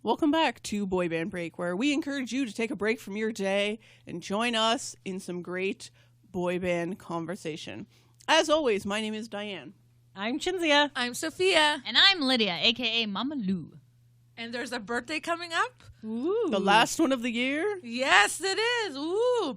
Welcome back to Boy Band Break, where we encourage you to take a break from your day and join us in some great boy band conversation. As always, my name is Diane. I'm Chinzia. I'm Sophia. And I'm Lydia, a.k.a. Mama Lou. And there's a birthday coming up. Ooh. The last one of the year. Yes, it is. Ooh.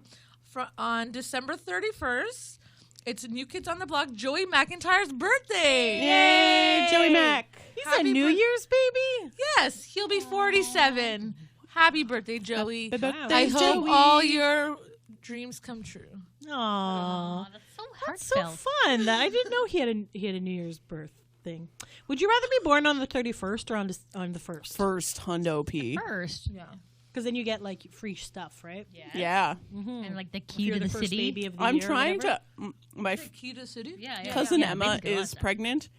On December 31st, it's New Kids on the Block, Joey McIntyre's birthday. Yay, Joey Mac. He's Happy a New Year's baby. Yes, he'll be 47. Happy birthday, Joey. Happy birthday, I hope Joey. all your dreams come true. Aww. That's so That's so heartfelt. fun. I didn't know he had a New Year's birth thing. Would you rather be born on the 31st or on the 1st? First Hundo P. First. Yeah. Because then you get like free stuff, right? Yeah. And like the If key you're to the the first city. baby of the I'm year or trying whatever. to... My Key to City? Yeah. cousin Yeah, Emma basically is lots of- pregnant,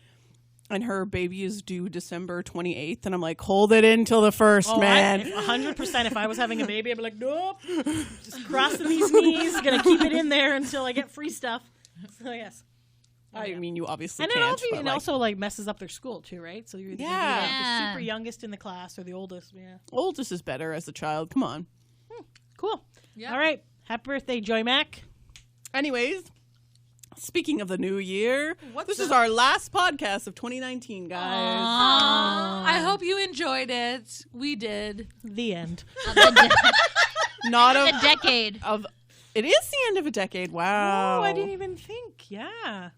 and her baby is due December 28th, and I'm like, hold it in till the 1st, man. 100%. If I was having a baby, I'd be like, nope. Just crossing these knees. Gonna keep it in there until I get free stuff. So yes. I mean, you obviously And can't. it but, like, also like messes up their school too, right? So you're either gonna be, Yeah. like, the Yeah. super youngest in the class or the oldest. Yeah. oldest is better as a child. Come on. Cool. Yeah. All right. Happy birthday, Joy Mac. Anyways, speaking of the new year, What's this is up? our last podcast of 2019, guys. I hope you enjoyed it. We did. The end. Not The of, decade. of. It is the end of a decade. Wow. Oh, I didn't even think. Yeah.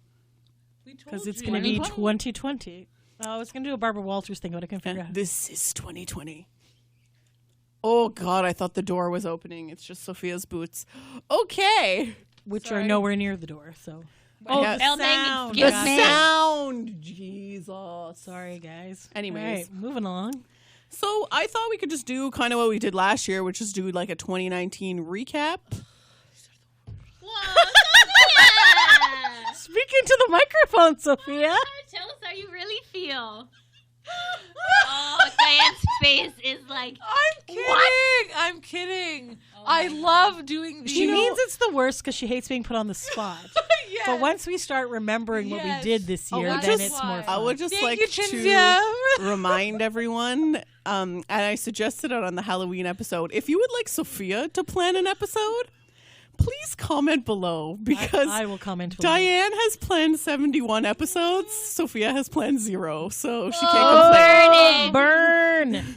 We told Because it's you. going to be 2020. 2020. I was going to do a Barbara Walters thing, but I couldn't figure out. This is 2020. Oh God, I thought the door was opening. It's just Sophia's boots. Okay. Which Sorry. are nowhere near the door, so. Oh, Yeah. the Elming, sound. excuse The me. sound. Jesus. Sorry, guys. Anyways. All right, moving along. So I thought we could just do kind of what we did last year, which is do like a 2019 recap. Whoa, Sophia! Speaking to the microphone, Sophia. Tell us how you really feel. Oh, Diane's face is like... I'm kidding. I'm kidding. I love doing these. She means it's the worst because she hates being put on the spot. Yes. But once we start remembering what we Yes. did this year, that's then it's why. more I fun. would just Thank like you, to Chinzia. remind everyone, and I suggested it on the Halloween episode. If you would like Sophia to plan an episode, please comment below because I will comment below. Diane has planned 71 episodes. Sophia has planned 0, so she can't complain. Burning. Burn!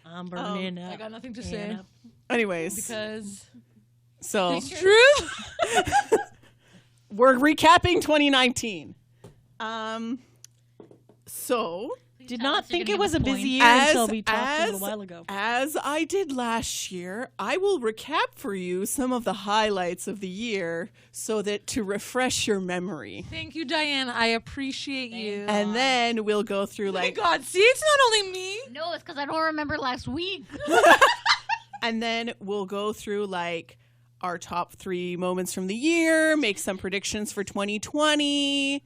I'm burning I up. got nothing to Burning say up. Anyways, because so it's true. we're recapping 2019. So Did Tell not us you're think gonna it was a give us busy points. year As- until we talked a as- little while ago. as I did last year, I will recap for you some of the highlights of the year so that to refresh your memory. Thank you, Diane. I appreciate you. And then we'll go through My like God, see, it's not only me. No, it's because I don't remember last week. and then we'll go through like our top 3 moments from the year, make some predictions for 2020,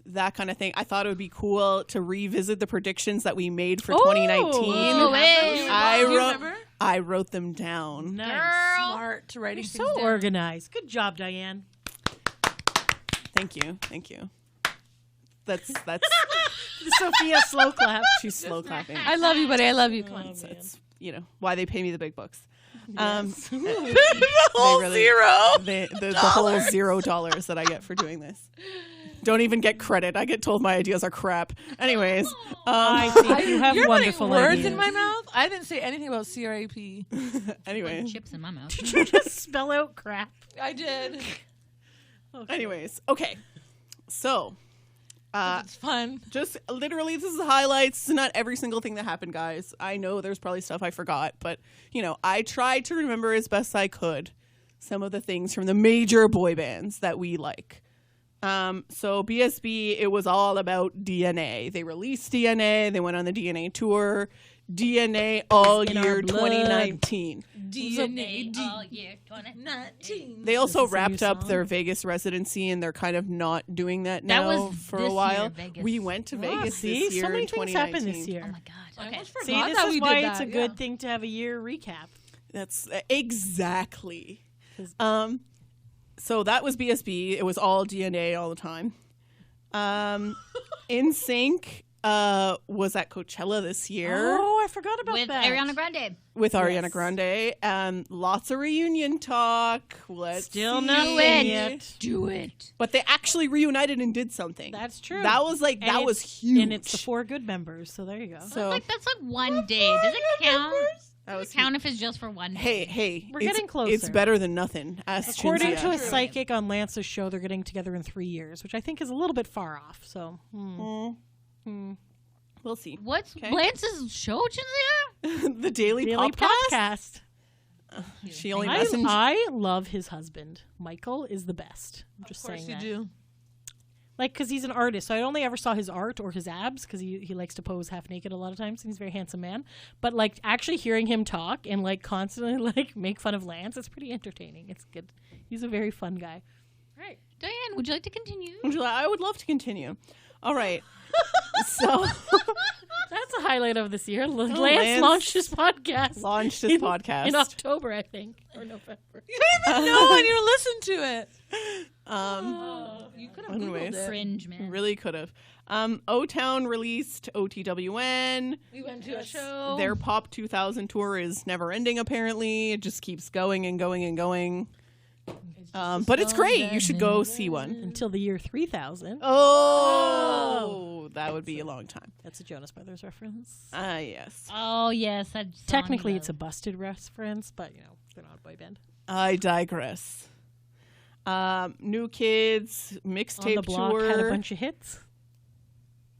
that kind of thing. I thought it would be cool to revisit the predictions that we made for 2019. Oh, wait. I Do you wrote remember? I wrote them down. Nice. Girl. Smart to writing things So down. organized. Good job, Diane. Thank you. Thank you. That's The Sophia slow clap. she's slow clapping. I love you, buddy. I love you. Come on. That's why they pay me the big bucks. The whole really- zero. The whole $0 that I get for doing this. Don't even get credit. I get told my ideas are crap. Anyways, I think you have You're wonderful putting words ideas. in my mouth. I didn't say anything about CRAP. anyway, Chips in my mouth. Did you just spell out crap? I did. anyways, okay. So, It's fun. just literally, this is the highlights. This is not every single thing that happened, guys. I know there's probably stuff I forgot, but I tried to remember as best I could some of the things from the major boy bands that we like. So BSB, it was all about DNA. They released DNA. They went on the DNA tour. DNA all in our year blood. 2019. DNA All year 2019. They also Is this a new wrapped up song? their Vegas residency, and they're kind of not doing that That now was for this a while. year, Vegas. We went to Vegas see, this year so many in things 2019. happened this year. Oh my god. I Okay. almost See, forgot this that is we why did it's a that, good yeah. thing to have a year recap. That's exactly. So that was BSB. It was all DNA all the time. In Sync was at Coachella this year. Oh, I forgot about with that. Ariana Grande. with Ariana Yes. Grande. Lots of reunion talk. Let's Still see. nothing it. yet. Do it. But they actually reunited and did something. That's true. That was like And that was it's- huge. And it's the 4 good members, so there you go. So That's like one day. Does it count? that Does was it count if it's just for one day? Hey, We're it's- getting closer. It's better than nothing. Ask According Chinzia. to a psychic on Lance's show, they're getting together in 3 years, which I think is a little bit far off. So, We'll see. What's Okay. Lance's show, Chinzia? The Daily, Daily Podcast. podcast. She only I, messaged. I love his husband. Michael is the best. I'm just Of course saying you that. do. Like, because he's an artist, so I only ever saw his art or his abs, because he likes to pose half naked a lot of times, and he's a very handsome man. But, like, actually hearing him talk and, like, constantly, like, make fun of Lance, it's pretty entertaining. It's good. He's a very fun guy. Right. Diane, would you like to continue? I would love to continue. All right. So That's a highlight of this year. Lance Lance launched his podcast. launched his podcast. In October, I think, or November. You don't even know when you listen to it. You could have Anyways. Googled it. Cringe, man. Really could have. O-Town released OTWN. We went to a show. Their Pop 2000 tour is never ending, apparently. It just keeps going and going and going. But it's great. You should go see one. Until the year 3000. Oh, that would be a long time. That's a Jonas Brothers reference. Yes. Oh, yes. Technically, it's a busted reference, but, you know, they're not a boy band. I digress. New Kids On the mixtape Block tour. had a bunch of hits.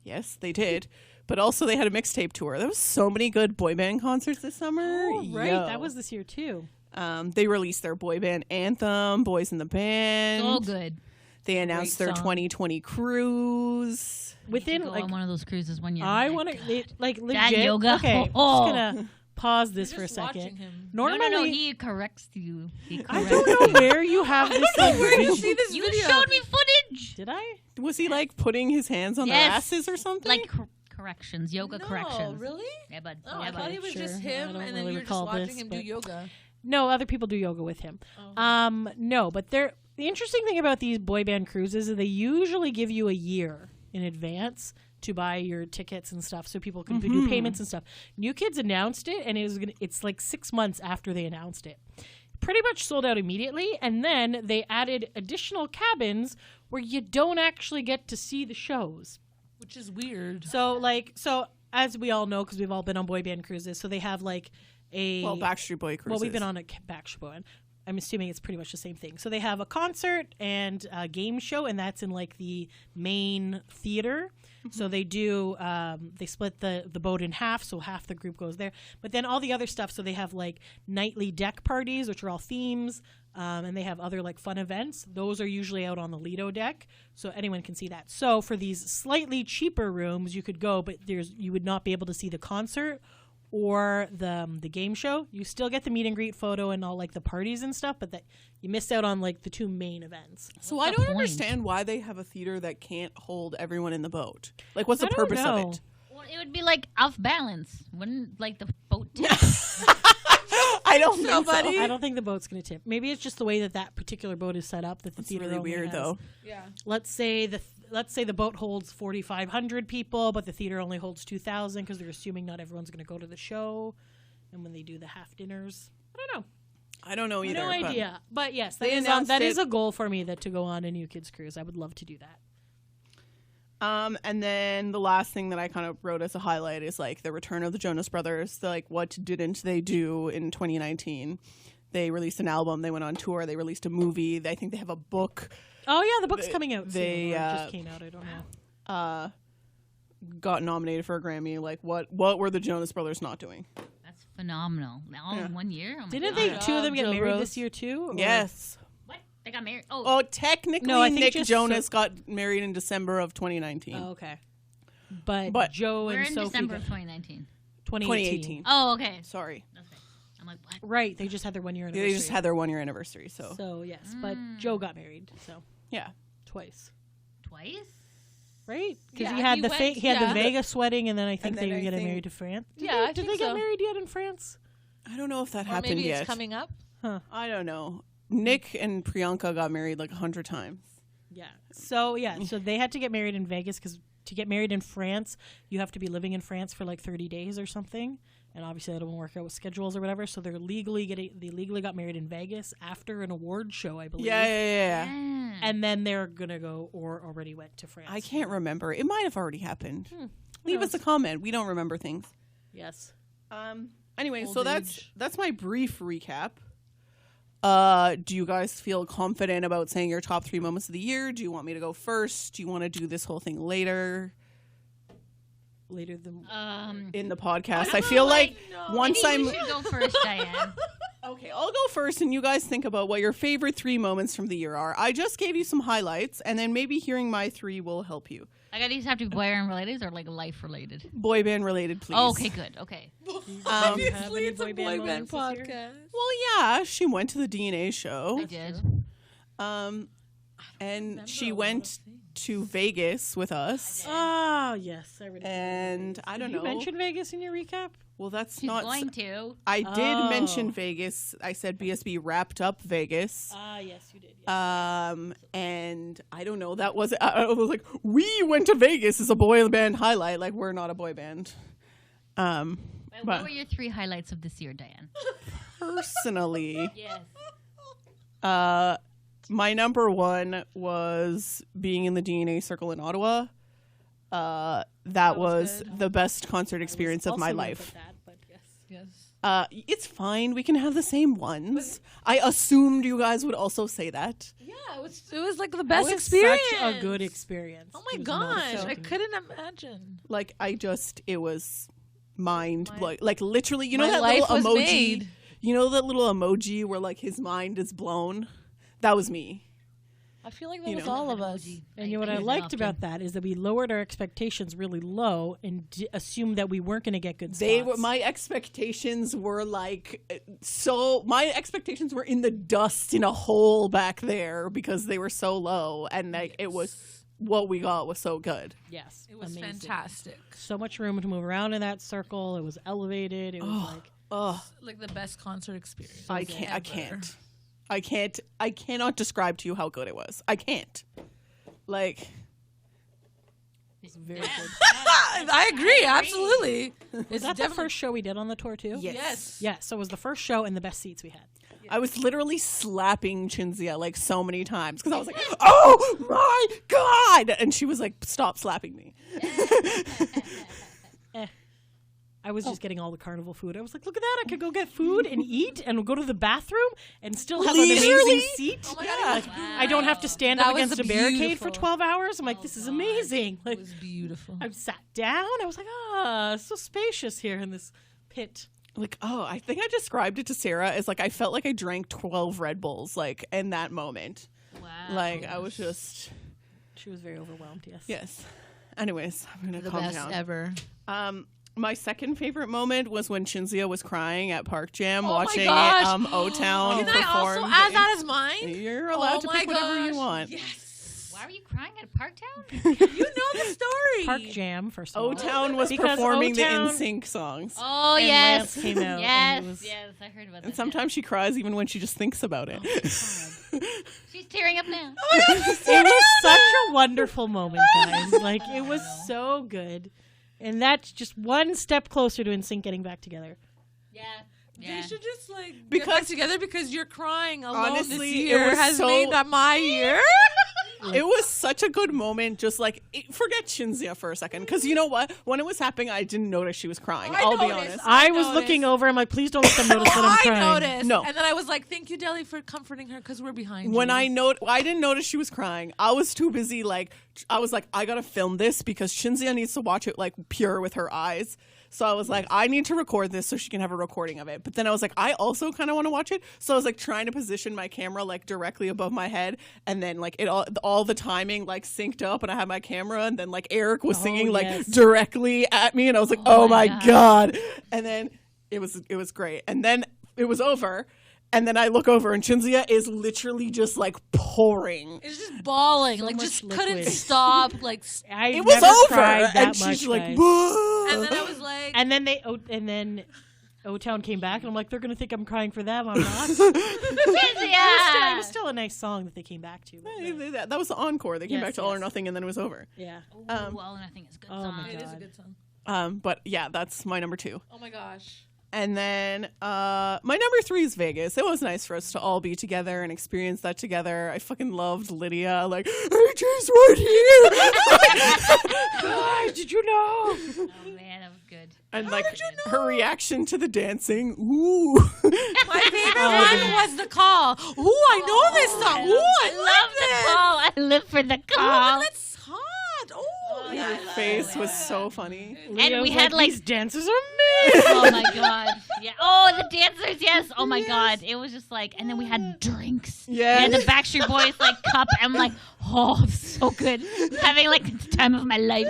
Yes, they did. But also they had a mixtape tour. There was so many good boy band concerts this summer. Oh, right. Yo. That was this year, too. They released their boy band anthem, Boys in the Band. so good. They announced their song. 2020 cruise. Within, Go like, on one of those cruises one year. I My want God. to, like, legit. That yoga. Okay, Oh. I'm just going to pause this for a Just watching second. him. Normally, No, he corrects you. He I corrects don't know where you have this. Like, Where did you see this you. video? Showed me footage. Did I? Was he like putting his hands on their Yes. asses or something? Like corrections, yoga No, corrections. really? Yeah, bud. Oh, yeah, I thought bud. he was Sure. just I him, don't and then really you were just recall watching this, him do but- yoga. No, other people do yoga with him. No, but the interesting thing about these boy band cruises is they usually give you a year in advance to buy your tickets and stuff, so people can do payments and stuff. New Kids announced it, and it's like 6 months after they announced it. Pretty much sold out immediately, and then they added additional cabins where you don't actually get to see the shows. Which is weird. So as we all know, because we've all been on boy band cruises, so they have like a Backstreet Boy cruises. well, we've been on a Backstreet Boy one. I'm assuming it's pretty much the same thing. So they have a concert and a game show, and that's in like the main theater. So they do they split the boat in half, so half the group goes there. But then all the other stuff, so they have like nightly deck parties, which are all themes, and they have other like fun events. Those are usually out on the Lido deck, so anyone can see that. So for these slightly cheaper rooms, you could go, but you would not be able to see the concert or the game show. You still get the meet and greet photo and all like the parties and stuff, but that you missed out on like the 2 main events. So What's I the don't point? understand why they have a theater that can't hold everyone in the boat. Like, what's the I don't purpose know. of it? Well, it would be like off balance. Wouldn't like the boat tip? I don't know, buddy. I don't think the boat's going to tip. Maybe it's just the way that particular boat is set up that the It's theater really only weird, has. though. Yeah. Let's say the boat holds 4,500 people, but the theater only holds 2,000 because they're assuming not everyone's going to go to the show. And when they do the half dinners, I don't know. I don't know either. No but- idea. But yes, They that announced is it- a goal for me to go on a New Kids cruise. I would love to do that. And then the last thing that I kind of wrote as a highlight is like the return of the Jonas Brothers. Like, what didn't they do in 2019? They released an album. They went on tour. They released a movie. I think they have a book. Oh yeah, the book's coming out. they, soon, or it just came out. I don't know. Got nominated for a Grammy. Like, what were the Jonas Brothers not doing? That's phenomenal. All in 1 year. Oh my Didn't God. they God. two of them get Joe married Rose. this year too? or- Yes. What? They got married. Oh, Oh, technically, No, I think Nick just Jonas got married in December of 2019. Oh, okay. But, But Joe we're and in Sophie December got- of 2019. 2018. Oh, okay. Sorry. Okay. I'm like, what? Right, they just had their 1 year anniversary. They just had their 1 year anniversary. So, So yes, but Joe got married, so yeah. twice, Twice? right? Because Yeah, he had he the went- he had yeah. the Vegas wedding, and then I think then they were I getting think- married to France. Did Yeah, they, I did think they get so. married yet in France? I don't know if that Or happened maybe yet. it's coming up. I don't know. Nick and Priyanka got married like 100 times. Yeah. So so they had to get married in Vegas because to get married in France, you have to be living in France for like 30 days or something, and obviously that didn't work out with schedules or whatever. So they legally got married in Vegas after an award show, I believe. Yeah. And then they're gonna go or already went to France. I can't remember. It might have already happened. Leave knows? us a comment. We don't remember things. Yes. Anyway, Old so age. that's my brief recap. Do you guys feel confident about saying your top 3 moments of the year? Do you want me to go first? Do you want to do this whole thing later Later than in the podcast? I feel like once Maybe I'm you should go first, Diane. okay, I'll go first, and you guys think about what your favorite 3 moments from the year are. I just gave you some highlights, and then maybe hearing my 3 will help you. Like, these have to be boy band related or like life related? Boy band related, please. Oh, okay, good. Okay. Obviously, any it's a boy band boy band moments this year? podcast. Well, yeah, she went to the DNA show. I did. And she went to Vegas with us. Oh yes, I already. And I don't Did know. you mention Vegas in your recap? Well, that's She's not. going to. I did Oh. mention Vegas. I said BSB wrapped up Vegas. Ah, yes, you did. Yes. And I don't know. That was. I was like, we went to Vegas as a boy band highlight. Like, we're not a boy band. What But were your 3 highlights of this year, Diane? personally, Yes. my number 1 was being in the DNA circle in Ottawa. That was the best concert experience of my life. Yes. It's fine. We can have the same ones. I assumed you guys would also say that. Yeah, it was like the best It was experience. Such a good experience. Oh my It was not gosh, I disappointing. couldn't imagine. Like, it was mind blowing. Like, literally, you know My that life little was emoji? made. You know that little emoji where, like, his mind is blown? That was me. I feel like that You was know. all of us. And you know what I use it liked often. about that is that we lowered our expectations really low and assumed that we weren't going to get good They spots. were my expectations were like my expectations were in the dust in a hole back there because they were so low, and like it was what we got was so good. Yes, It was amazing. fantastic. So much room to move around in that circle. It was elevated. It was like Ugh, Like the best concert experience. I cannot describe to you how good it was. I can't. Like, very good. I agree, absolutely. It's Was that the first show we did on the tour too? Yes. Yeah, so it was the first show and the best seats we had. I was literally slapping Chinzia like so many times because I was like, "Oh my god!" And she was like, "Stop slapping me." I was just getting all the carnival food. I was like, look at that. I could go get food and eat and go to the bathroom and still have an amazing Leisurely? seat. Oh my God, it was I don't have to stand That up was against a barricade for beautiful. 12 hours. I'm like, this is amazing. Like, It was beautiful. I sat down. I was like, so spacious here in this pit. Like, I think I described it to Sarah as like I felt like I drank 12 Red Bulls like in that moment. Wow. Like I was just She was very overwhelmed, yes. yes. Anyways, I'm gonna The calm best down. ever. My second favorite moment was when Shinzia was crying at Park Jam Oh my watching gosh. O-Town Can I perform. also add that as mine? You're allowed to my pick whatever you gosh. want. Yes. Why were you crying at Parktown? You know the story. Park Jam, first of all. O-Town was Because performing O-Town- the NSYNC songs. Oh, And yes. Lance came out, Yes, and it was- yes. I heard about that. And sometimes she cries even when she just thinks about it. She's tearing up now. It was such a wonderful moment, guys. Like, it was so good. And that's just one step closer to NSYNC getting back together. Yeah. They Yeah. should just like get Because- back together because you're crying alone Honestly, this it year was has so- made that my year. It was such a good moment. Just like forget Shinzia for a second, because you know what? When it was happening, I didn't notice she was crying. I I'll be noticed. honest. I was noticed. looking over. I'm like, please don't let them notice that I'm I crying. noticed. No. And then I was like, thank you, Deli, for comforting her because we're behind When you. I didn't notice she was crying. I was too busy. Like I was like, I gotta film this because Shinzia needs to watch it like pure with her eyes. So I was like, I need to record this so she can have a recording of it. But then I was like, I also kind of want to watch it. So I was like trying to position my camera like directly above my head, and then like it all the timing like synced up, and I had my camera, and then like Eric was singing like yes. directly at me, and I was like, oh my my god! And then it was great, and then it was over. And then I look over and Shinzia is literally just like pouring. It's just bawling, like much just couldn't liquid. stop, like. I've It was never over, cried that and much, she's like, guys. "Whoa." And then I was like, And then O-Town came back, and I'm like, they're gonna think I'm crying for them. I'm not. It Yeah. was still a nice song that they came back to. but yeah. That was the encore. They came Yes, back to All or yes. Nothing, and then it was over. Yeah. Well, nothing is a good Oh song. my it is a God. good song. But yeah, that's my number 2. Oh my gosh. And then my number 3 is Vegas. It was nice for us to all be together and experience that together. I fucking loved Lydia. Like, AJ's right here. Guys, did you know? Oh man, that was good. And like her reaction to the dancing. Ooh. My favorite one was the call. Ooh, I know this song. Ooh, I love the call. I live for the call. Oh, that's hot. Oh, Her face was so funny. Leah we was had, like- these dancers are amazing. Oh my god. Yeah. Oh, the dancers. Yes. Oh my god. It was just like, and then we had drinks. Yes. And the Backstreet Boys like cup. I'm like, oh, so good. Having like the time of my life.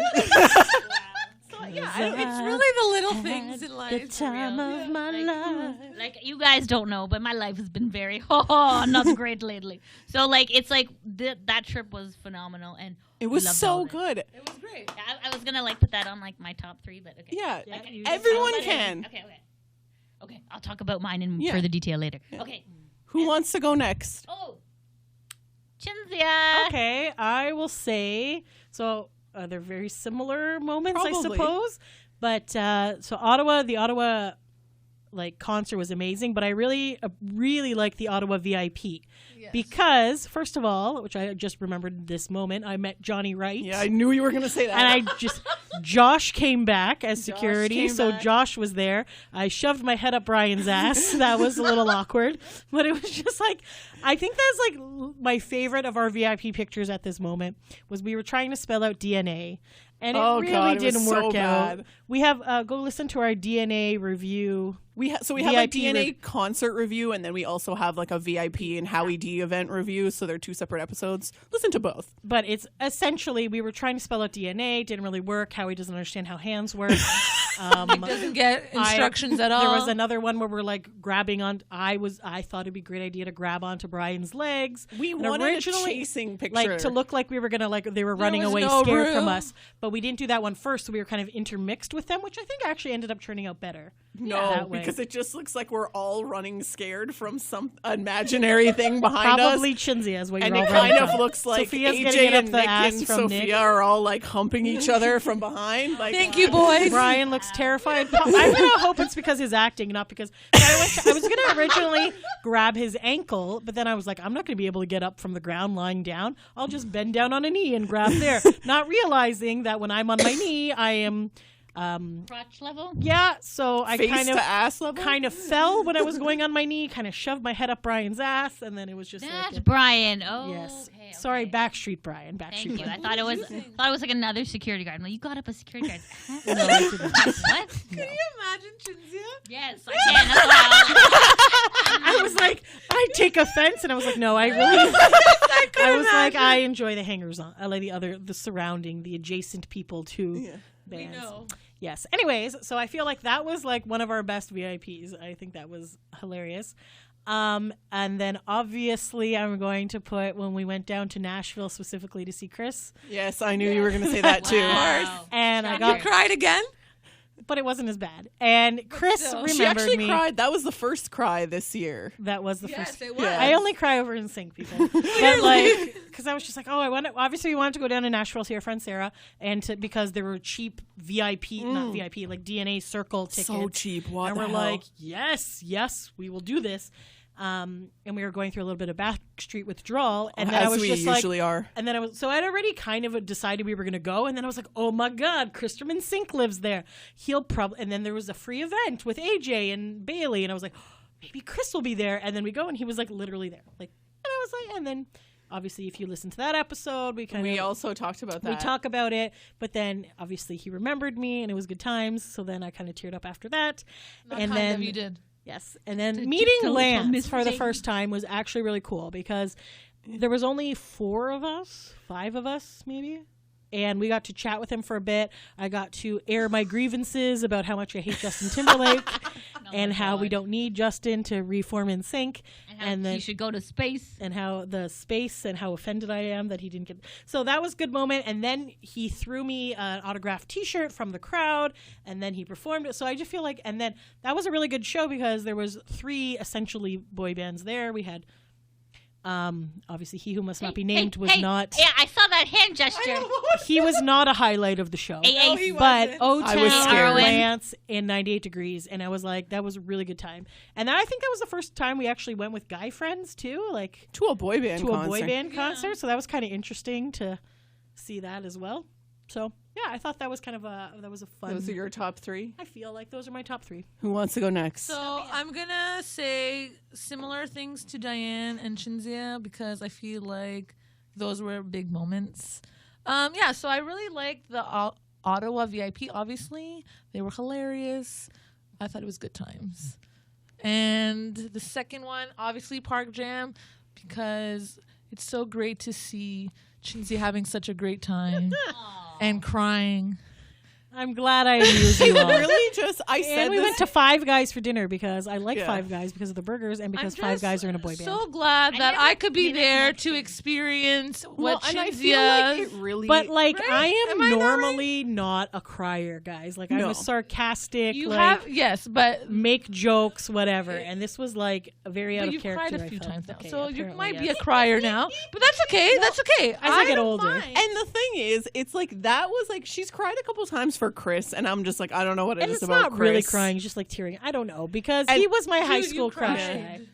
it's really the little things in life. The time of my life. Like you guys don't know, but my life has been very not great lately. So like it's like that trip was phenomenal and It was loved so all of it. good. It was great. I was gonna like put that on like my top 3, but okay. Yeah, Yeah, Okay. you- everyone I'll let it- can. Okay. I'll talk about mine in Yeah. further detail later. Okay. Who wants to go next? Oh, Chinzia. Okay, I will say so. They're very similar moments, I Probably. suppose. But so Ottawa, the Ottawa like concert was amazing. But I really like the Ottawa VIP because first of all, which I just remembered this moment, I met Johnny Wright. Yeah, I knew you were gonna say that. And Josh came back as security, came so back. Josh was there. I shoved my head up Brian's ass. That was a little awkward, but it was just like, I think that's like my favorite of our VIP pictures at this moment was we were trying to spell out DNA. And it Oh, really God, it was didn't so work out. bad. We have go listen to our DNA review. we have a VIP DNA concert review, and then we also have like a VIP and Howie D event review. So they're 2 separate episodes. Listen to both. But it's essentially we were trying to spell out DNA, didn't really work. Howie doesn't understand how hands work. Doesn't get instructions at all. There was another one where we're like grabbing on. I thought it'd be a great idea to grab onto Brian's legs. We And wanted a originally, chasing picture, like to look like we were gonna like they were running was away no scared from room. us. But we didn't do that one first, so we were kind of intermixed with them, which I think actually ended up turning out better. No, that way. because it just looks like we're all running scared from some imaginary thing behind Probably us. Chinzia is what And you're it all running kind of from. looks like Sophia's AJ getting it up and the Nick ass and from Sophia Nick. are all like humping each other from behind. Like, Thank you, boys. Brian looks terrified. I'm gonna hope it's because his acting, not because I was gonna originally grab his ankle, but then I was like, I'm not gonna be able to get up from the ground lying down. I'll just bend down on a knee and grab there, not realizing that when I'm on my knee, I am. Crotch level. Yeah, so I face kind to ass level. of fell when I was going on my knee, kind of shoved my head up Brian's ass, and then it was just That's like Brian. Oh, yes. okay, Sorry, okay. Backstreet Brian. Thank Backstreet you. Brian. I thought it was like another security guard. I'm like, you got up a security guard's ass? No, I didn't. What? Can you imagine Chinzia? Yes, I can. That's why I was like, I take offense, and I was like, no, I really. I was like, I enjoy the hangers on. I like the surrounding, the adjacent people to bands. No. Yes. Anyways, so I feel like that was like one of our best VIPs. I think that was hilarious. And then obviously I'm going to put when we went down to Nashville specifically to see Chris, Yes, I knew you were going to say that too. Wow. and I You got, cried again? but it wasn't as bad. And Chris still. She remembered actually me. cried. That was the first cry this year. That was the Yes, first. it was. Yeah. I only cry over NSYNC, people. But like, because I was just like, oh, obviously we wanted to go down to Nashville to see our friend Sarah, and because there were cheap VIP, not VIP, like DNA Circle tickets. So cheap. What And the we're hell? like, yes, we will do this. And we were going through a little bit of Backstreet withdrawal, and then I as was we just usually like, are. and then I'd already kind of decided we were going to go, and then I was like, oh my God, Christopher Sink lives there. He'll probably, and then there was a free event with AJ and Bailey, and I was like, maybe Chris will be there. And then we go, and he was like literally there, like, and I was like, and then obviously if you listen to that episode, We also talked about that. we talk about it, but then obviously he remembered me, and it was good times. So then I kind of teared up after that, Not and kind then of you did. yes, and then Did meeting you go Lance Miss for the Jane? first time was actually really cool because there was only 5 of us maybe. And we got to chat with him for a bit. I got to air my grievances about how much I hate Justin Timberlake and how we don't need Justin to reform in sync. And how And then you should go to space. and how the space and how offended I am that he didn't get. So that was a good moment. And then he threw me an autographed T-shirt from the crowd, and then he performed it. So I just feel like, and then that was a really good show because there was 3 essentially boy bands there. We had Obviously, He Who Must Not Be Named was not. Yeah, I saw that hand gesture. He was not a highlight of the show. Hey, he But wasn't. O I was Town, scared. Lance, and 98 Degrees, and I was like, that was a really good time. And I think that was the first time we actually went with guy friends too, like To a boy band to concert. a boy band concert. So that was kind of interesting to see that as well. So yeah, I thought that was kind of fun. Those are your top 3. I feel like those are my top 3. Who wants to go next? So I'm gonna say similar things to Diane and Shinzia because I feel like those were big moments. Yeah, so I really liked the Ottawa VIP. Obviously, they were hilarious. I thought it was good times. And the second one, obviously, Park Jam, because it's so great to see Shinzia having such a great time and crying. I'm glad I amused you all. Really? Just I said And we this. went to Five Guys for dinner because I like Yeah. Five Guys because of the burgers and because I'm Five just Guys are in a boy band. So glad I that never I could be made that there to connection. experience well, what and I feel like it Shinzia's. really. But like Right? I am Am I not normally not a crier, guys. Like I'm No. a sarcastic, You like have yes, but make jokes, whatever. And this was like a very out but of you've character. cried a I few felt. times now, Okay, so you apparently, might be yes. a crier now. But that's okay. That's okay. As I get don't older. mind. and the thing is, it's like that was like she's cried a couple times for Chris, and I'm just like I don't know what it And is it's about not Chris. really crying, just like tearing. I don't know because And he was my high you school crush. cried.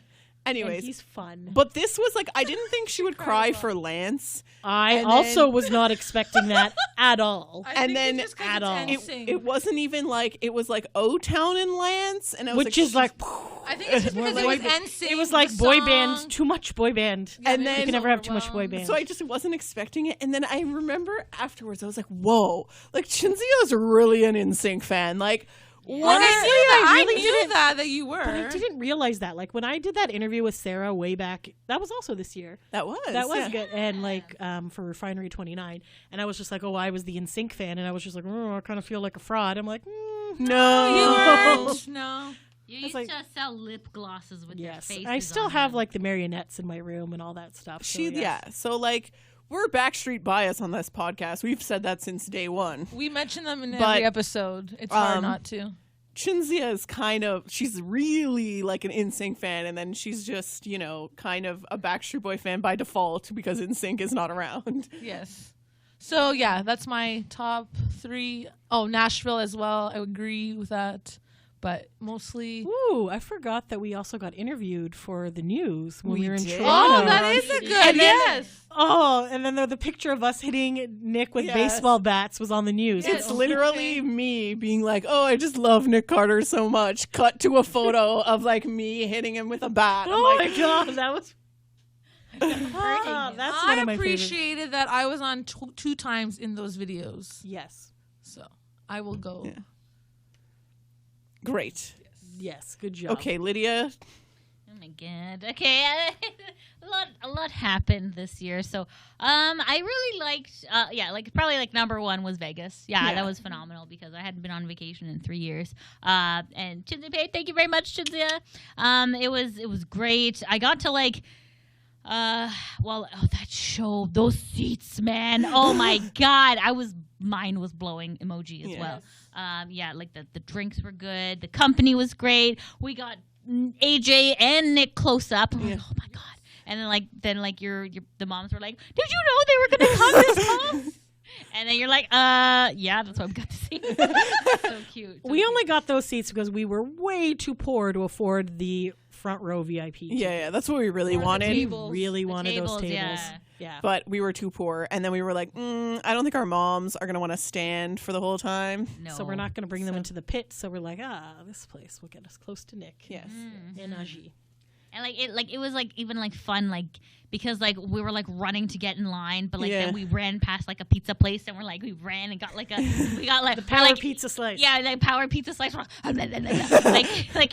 And Anyways, he's fun. but this was like I didn't think she would cry for Lance. I and also then- was not expecting that at all. I and think then it's just 'cause at it's all. NSYNC. It wasn't even like it was like O Town and Lance, and I was Which is like, I think it's just because it was NSYNC. it was like the boy song. band, too much boy band. And maybe then- You it's can never have too much boy overwhelmed. band. So I just wasn't expecting it, and then I remember afterwards I was like, "Whoa!" Like Shinzio's really an NSYNC fan. Like, what? Honestly, I really knew didn't- that you were. But I didn't realize that. Like when I did that interview with Sarah way back, that was also this year. That was That was good. And like for Refinery 29, and I was just like, oh, I was the NSYNC fan, and I was just like, oh, I kind of feel like a fraud. I'm like, No, You weren't. No. You It's used like- to sell lip glosses with yes, your face. I still have like the marionettes in my room and all that stuff. So, She, yes. yeah. So like, we're Backstreet Bias on this podcast. We've said that since day one. We mention them in But, every episode. It's hard um, not to. Shinzia is she's really like an NSYNC fan, and then she's just, kind of a Backstreet Boy fan by default because NSYNC is not around. Yes. So yeah, that's my top 3. Oh, Nashville as well. I agree with that. But mostly. Ooh, I forgot that we also got interviewed for the news when we We were in did. Toronto. Oh, that is a good. And then- Yes. Oh, and then the picture of us hitting Nick with Yes. baseball bats was on the news. It's Oh, literally me being like, "Oh, I just love Nick Carter so much." Cut to a photo of like me hitting him with a bat. I'm Oh like, my god, that was. That's one I of my favorites. appreciated that I was on 2 times in those videos. Yes, So I will go. Yeah. Great. yes, good job. Okay, Lydia. Oh my god. Okay, a lot happened this year. So, I really liked. Probably like number 1 was Vegas. Yeah, Yeah. that was phenomenal because I hadn't been on vacation in 3 years. And Chinzia Pei, thank you very much, Chinzia. It was great. I got to that show, those seats, man. Oh my god, mine was blowing emoji as Yes. well. Like the drinks were good. The company was great. We got AJ and Nick close up. I'm like, oh my god. And then the moms were like, did you know they were gonna come this close? And then you're like, yeah, that's what we got to see. So cute. So We cute. only got those seats because we were way too poor to afford the front row VIP. Yeah, that's what we really Or the wanted. table. We really The wanted those tables. yeah. Yeah. But we were too poor, and then we were like, I don't think our moms are gonna want to stand for the whole time. No. So we're not going to bring them into the pit. So we're like, this place will get us close to Nick. Yes. And Aji. And it was even fun because we were running to get in line, but Yeah. then we ran past a pizza place and we ran and got the Power pizza slice. Yeah, power pizza slice.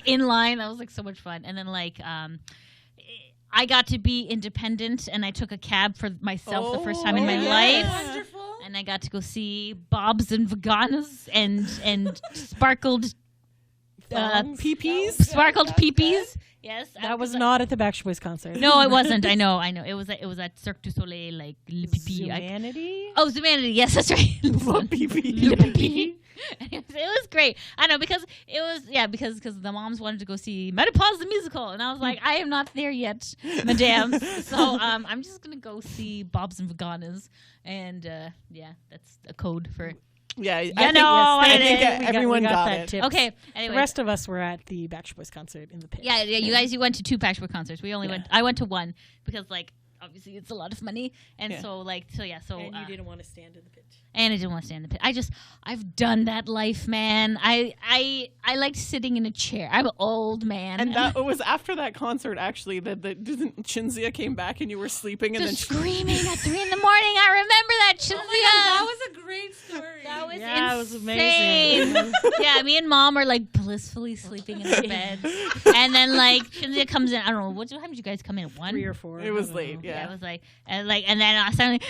In line. That was so much fun. And then I got to be independent and I took a cab for myself the first time in my Oh, life. yes. Wonderful. And I got to go see Bob's and Veganas and sparkled PPs. sparkled peepees. Yes, That was not at the Backstreet Boys concert. No, it wasn't. I know. It was at Cirque du Soleil, Le Pipi. Humanity? Oh, Zumanity. Yes, that's right. Love PP. Le Pipi. Anyways, it was great. I know because it was because the moms wanted to go see Menopause the musical, and I was like, I am not there yet, madame. So I'm just gonna go see Bob's and Veganas, and that's a code for. Yeah, I think we everyone got that it. tip. Okay, The anyway. rest of us were at the Backstreet Boys concert in the pit. Yeah, you went to 2 Backstreet Boys concerts. We only went. I went to 1 because like obviously it's a lot of money, and so And you didn't want to stand in the pit. And I didn't want to stand in the pit. I've done that life, man. I liked sitting in a chair. I'm an old man. And that was after that concert, actually, that didn't Shinzia came back and you were sleeping and just then screaming at 3 a.m. I remember that, Shinzia. That was a great story. That was Yeah, it was insane. amazing. Yeah, me and mom are like blissfully sleeping in our beds, and then like Shinzia comes in. I don't know what time did you guys come in? 1? 3 or 4. it was I don't late. know. Yeah. It was like and then I suddenly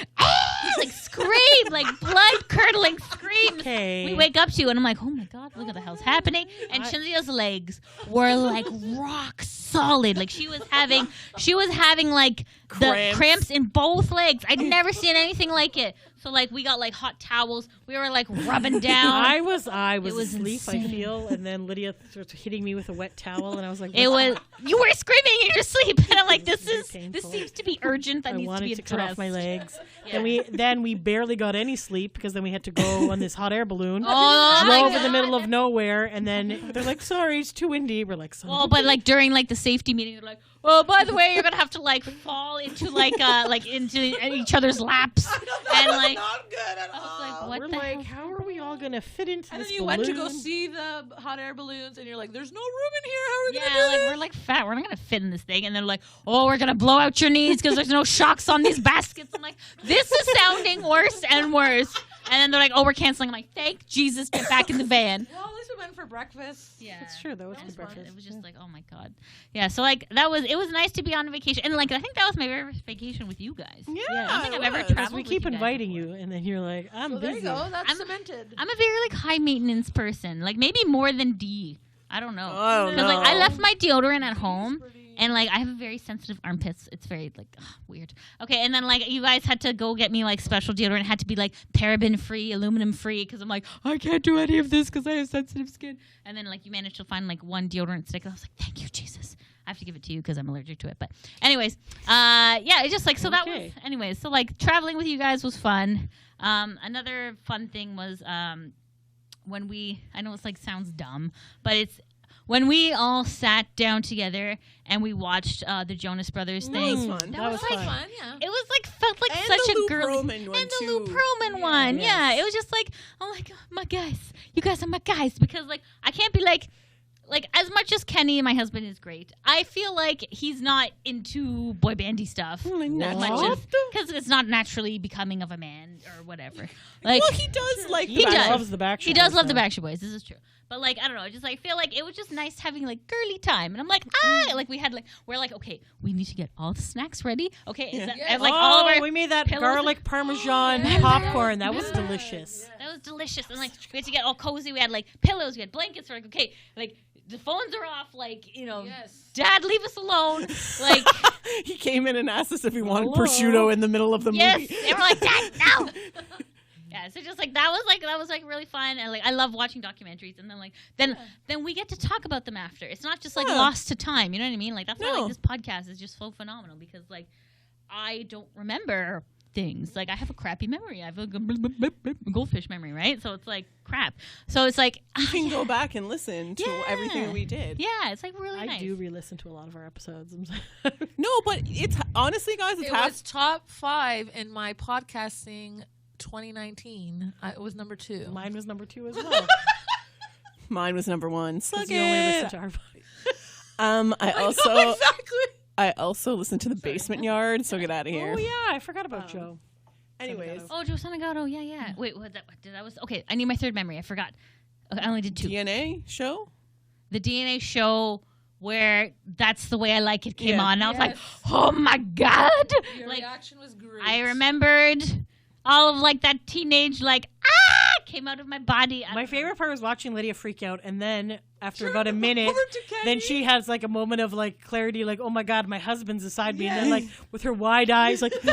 like scream, like blood curdling screams. Okay. We wake up to and I'm like, oh my god, look at the hell's happening. And Shinzia's legs were like rock solid. Like she was having like the cramps in both legs. I'd never seen anything like it. So like we got like hot towels. We were like rubbing down. I was was asleep, insane. I feel, and then Lydia starts hitting me with a wet towel, and I was like, It was you were screaming in your sleep, and I'm like, this very this painful. seems to be urgent. That I needs to wanted be to cut addressed. off my legs. Yeah. Then we barely got any sleep because then we had to go on this hot air balloon. Oh, my drove in the God. middle of nowhere, and then they're like, "Sorry, it's too windy." We're like, Well, but like during like the safety meeting, they're like, "Oh, by the way, you're gonna have to like fall into like into each other's laps," and like not good at I was like, "What we're the like, hell?" "How are we all gonna fit into And this then you balloon?" went to go see the hot air balloons, and you're like, "There's no room in here. How are we Yeah, gonna do like this?" we're like fat. We're not gonna fit in this thing. And they're like, "Oh, we're gonna blow out your knees because there's no shocks on these baskets." I'm like, "This is sounding worse and worse." And then they're like, "Oh, we're canceling." I'm like, "Thank Jesus, get back in the van." Well, at least we went for breakfast. Yeah, That's true. That was It good was, breakfast. it was just like, oh my god, yeah. So like it was nice to be on vacation, and like I think that was my very first vacation with you guys. Yeah, I don't think I've ever it was. Because traveled. we with keep you guys inviting before. you, and then you're like, "I'm Well, there busy." you go. That's I'm- cemented. I'm a very like high maintenance person, like maybe more than D. I don't know. I don't 'Cause, like I know. left my deodorant at home, and like I have very sensitive armpits. It's very like weird. Okay, and then like you guys had to go get me like special deodorant. It had to be like paraben free, aluminum free, because I'm like I can't do any of this because I have sensitive skin. And then like you managed to find like one deodorant stick. And I was like, thank you, Jesus. I have to give it to you because I'm allergic to it. But anyways, yeah, it's just like so that was Okay. anyways. So like traveling with you guys was fun. Another fun thing was when I know it's like sounds dumb, but it's when we all sat down together and we watched the Jonas Brothers That thing. was fun. That was like fun. fun, yeah. It was like felt like And such the a Lou girly Pearlman one, and the too. Lou Pearlman one. Yes. Yeah, it was just like I'm like oh, my guys, you guys are my guys because like I can't be like as much as Kenny, my husband, is great. I feel like he's not into boy bandy stuff as much as because it's not naturally becoming of a man or whatever. Like Well, he does like He the does. Backstreet- loves the Backstreet he does Boys, love the though. Backstreet Boys. This is true. But like I don't know, I just like feel like it was just nice having like girly time, and I'm like like we had like we're like okay, we need to get all the snacks ready. Okay, is that, Yes. and, like all of our we made that pillows garlic parmesan Yes. popcorn. That was delicious. that was delicious, and like we had to get all cozy. We had like pillows, we had blankets. We're like okay, like the phones are off. Like you know, Yes. Dad, leave us alone. Like He came in and asked us if we wanted Hello? prosciutto in the middle of the yes, movie. and we're like Dad, no. Yeah, so just like that was like really fun, and like I love watching documentaries, and then like then we get to talk about them after. It's not just like Yeah. lost to time, you know what I mean? Like that's why No. like this podcast is just so phenomenal because like I don't remember things. Like I have a crappy memory. I have a goldfish memory, right? So it's like crap. So it's like You can go back and listen to Yeah. everything that we did. yeah, it's like really I nice. do re-listen to a lot of our episodes. I'm sorry. No, but it's honestly, guys, it's It half. was top 5 in my podcasting 2019. It was number 2. Mine was number 2 as well. Mine was number 1. Suck Because you only it. listen to our. I also listened to the Basement Yard. So get out of here. Oh yeah, I forgot about Joe. Anyways, Oh, Joe Sanagato. Yeah, yeah. Wait, what that was okay. I need my third memory. I forgot. Okay, I only did 2. DNA show. The DNA show where That's the Way I Like It came Yeah. on. And I was like, Yes. oh my God. Your Like, reaction was great. I remembered all of like that teenage, like, came out of my body. I My don't know. favorite part was watching Lydia freak out, and then after about a minute, over to Kenny. then she has like a moment of like clarity, like, "Oh my God, my husband's beside me," and then like with her wide eyes, like, "Ah, no,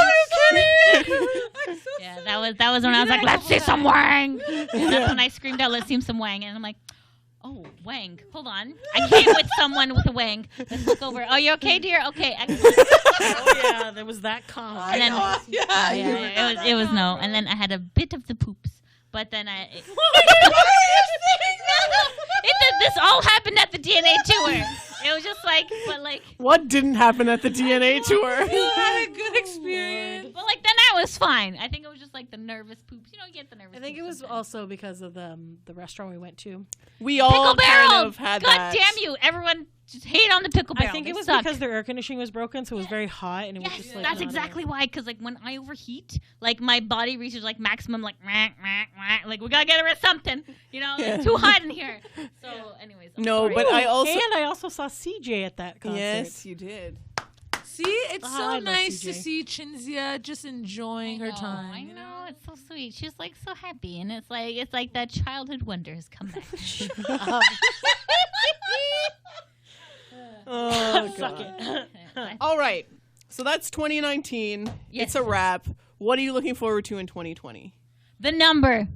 you Yeah, that was when I was like, let's see some Wang. And that's when I screamed out, let's see some Wang. And I'm like, oh, Wang. Hold on. I came with someone with a Wang. Let's look over. Oh, you okay, dear? Okay, excellent. Oh yeah, there was that calm. And then, Yeah. it was no. And then I had a bit of the poops. But then this all happened at the DNA tour. It was just like, but like. What didn't happen at the DNA tour? You had a good experience. But like then I was fine. I think it was just like the nervous poops. You know, you get the nervous. I think it poops was sometimes. also because of the restaurant we went to. We all Pickle Barrel. kind of had God that. damn you! Everyone just hate on the Pickle Barrel. I think They it was suck. because their air conditioning was broken, so it was very hot, and it was Yes, just like that's not exactly why. Because like when I overheat, like my body reaches like maximum, like like we gotta get rid of something. You know, Yeah. it's too hot in here. So, anyways, I'm No, sorry. but I also. And I also saw CJ at that concert. Yes, you did. See, it's I so love nice to CJ. see Chinzia just enjoying her time. I know, it's so sweet. She's like so happy, and it's like that childhood wonder has come back. Oh, Suck God. it. All right. So that's 2019. Yes. It's a wrap. What are you looking forward to in 2020? The number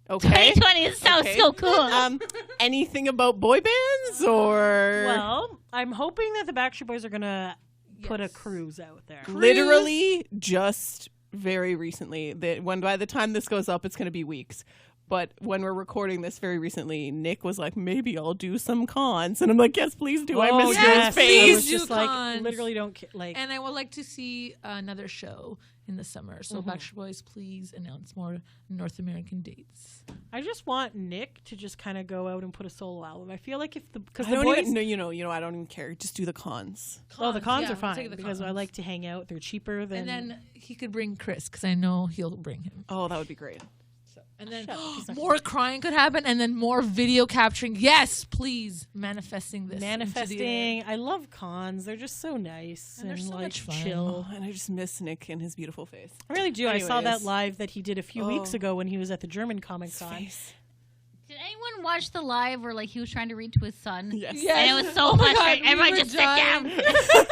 Okay. 2020 is so cool. Anything about boy bands or Well, I'm hoping that the Backstreet Boys are gonna put a cruise out there. literally just very recently? When by the time this goes up, it's going to be weeks. But when we're recording this very recently, Nick was like, maybe I'll do some cons. And I'm like, yes, please do. I missed yes, his I face. was do just like, cons. literally don't like. And I would like to see another show in the summer. So Backstreet Boys, please announce more North American dates. I just want Nick to just kind of go out and put a solo album. I feel like if because I the don't boys, even, no, I don't even care. Just do the cons. the cons yeah, are we'll fine take the because I cons. like to hang out. They're cheaper than. And then he could bring Chris because I know he'll bring him. Oh, that would be great. And then Shut up, he's not more crying could happen, and then more video capturing. Yes, please, manifesting this. into the manifesting. I love cons. They're just so nice And they're so like much fun. chill. Oh, and I just miss Nick and his beautiful face. I really do. I saw that Anyways. live that he did a few weeks Oh. ago when he was at the German Comic Con. Face. Did anyone watch the live where like he was trying to read to his son? Yes. Yes. And it was so Oh my frustrating. God, we Everyone were just dying. sit down.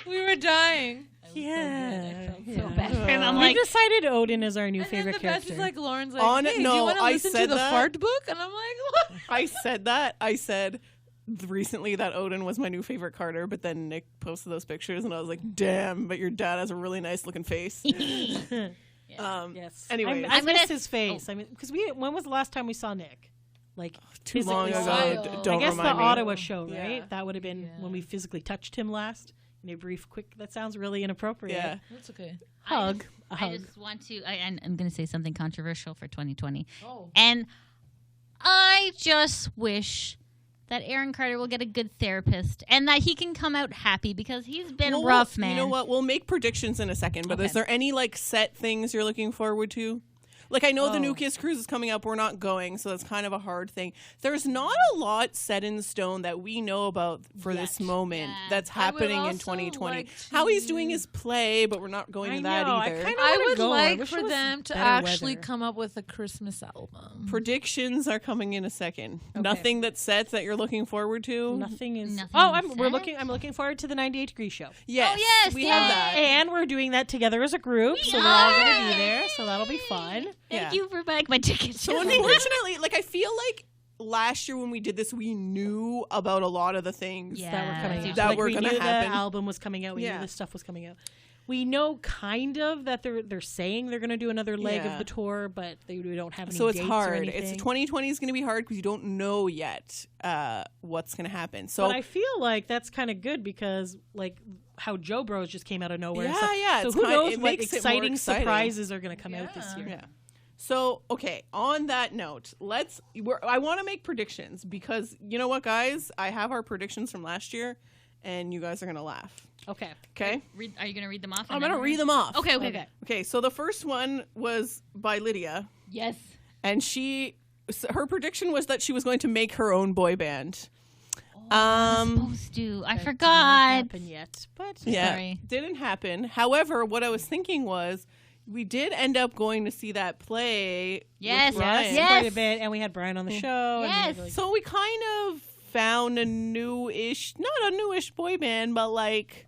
We were dying. Yeah, So bad for him. I'm We like, decided Odin is our new And then favorite the character. best is like Lauren's like, On- hey, do no, you want to I listen to said the that. fart book? And I'm like, what? I said that. I said recently that Odin was my new favorite Carter, but then Nick posted those pictures and I was like, damn, but your dad has a really nice looking face. Yes. Anyways. I I'm miss gonna- his face. I mean, because when was the last time we saw Nick? Like Too long physically ago. saw him? Don't I guess the remind me. Ottawa show, right? Yeah. That would have been when we physically touched him last. In a brief, quick. That sounds really inappropriate. Yeah. That's okay. Hug. A I hug. just want to. And I'm going to say something controversial for 2020. Oh. And I just wish that Aaron Carter will get a good therapist and that he can come out happy because he's been Well, rough, man. You know what? We'll make predictions in a second, but Okay. is there any like set things you're looking forward to? Like I know the new Kiss Cruise is coming up. We're not going, so that's kind of a hard thing. There's not a lot set in stone that we know about for this moment Yeah. that's I would happening in also 2020. like How he's to- doing his play, but we're not going I to that know, I either. kinda I wanna would go. I like wish it for was them to better actually weather. come up with a Christmas album. Predictions are coming in a second. Nothing that's set that you're looking forward to. Nothing is. Nothing Oh, is we're set? looking. I'm looking forward to the 98 Degree Show. Yes, yes, we have yay! that. And we're doing that together as a group, so we're all going to be there. So that'll be fun. Thank Yeah. you for buying my tickets. So unfortunately, like I feel like last year when we did this, we knew about a lot of the things Yeah. That were coming out. that Like, were we going knew to happen. the album was coming out. We Yeah. knew this stuff was coming out. We know kind of that they're saying they're going to do another leg Yeah. of the tour, but we don't have any So it's dates or hard. anything. It's 2020 is going to be hard because you don't know yet what's going to happen. So But I feel like that's kind of good because, like, how Joe Bros just came out of nowhere. Yeah, so, yeah, So it's who kind- knows it what makes it more exciting exciting. surprises are going to come out this Yeah. year? yeah. So okay. On that note, I want to make predictions because you know what, guys, I have our predictions from last year, and you guys are going to laugh. Okay. Okay. Are you going to read them off? I'm going to read them off. Okay. Okay. So the first one was by Lydia. Yes. And her prediction was that she was going to make her own boy band. Supposed to. I That did not forgot. happen yet, but Yeah, Sorry. didn't happen. However, what I was thinking was we did end up going to see that play. Yes, with Brian. yes. quite a bit, and we had Brian on the show. and Yes. we really- So we kind of found a newish, not a newish boy band, but like,